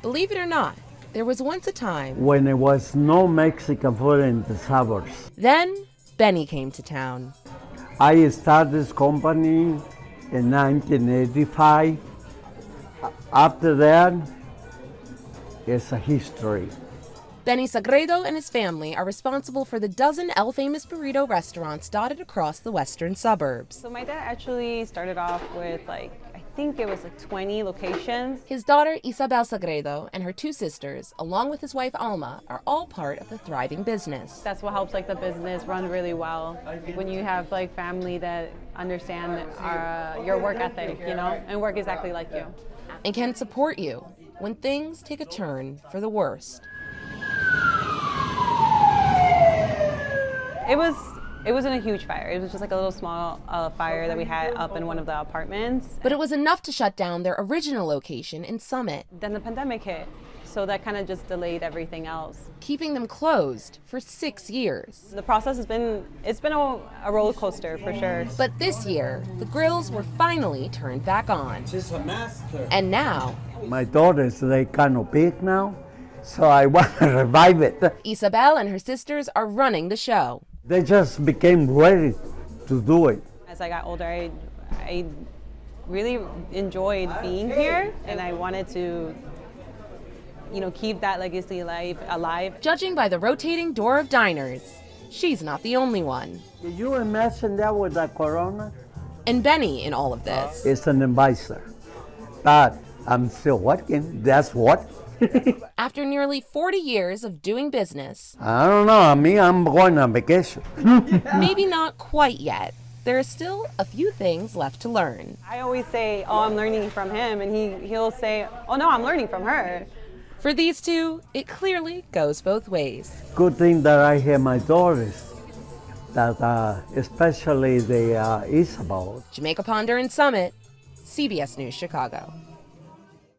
Believe it or not, there was once a time when there was no Mexican food in the suburbs. then Benny came to town. I started this company in 1985. After that, it's a history. Benny Sagredo and his family are responsible for the dozen El Famous Burrito restaurants dotted across the western suburbs. So my dad actually started off with I think it was 20 locations. His daughter Isabel Sagredo and her two sisters, along with his wife Alma, are all part of the thriving business. That's what helps the business run really well. When you have family that understand your work ethic, and work exactly like you. And can support you when things take a turn for the worst. It wasn't a huge fire. It was just a little small fire that we had up in one of the apartments. But it was enough to shut down their original location in Summit. Then the pandemic hit, so that kind of just delayed everything else, keeping them closed for 6 years. The process has been a roller coaster for sure. But this year, the grills were finally turned back on. She's a master. And now, My daughters, they kind of big now, so I want to revive it. Isabel and her sisters are running the show. They just became ready to do it. As I got older, I really enjoyed being here, and I wanted to keep that legacy alive. Judging by the rotating door of diners, she's not the only one. Can you imagine that with the corona? And Benny in all of this. It's an advisor. But I'm still working, that's what. After nearly 40 years of doing business, I don't know, I'm going on vacation. maybe not quite yet. There are still a few things left to learn. I always say, oh, I'm learning from him, and he'll say, oh no, I'm learning from her. For these two, it clearly goes both ways. Good thing that I have my daughters, that especially the Isabel. Jamaica Ponder and Summit, CBS News Chicago.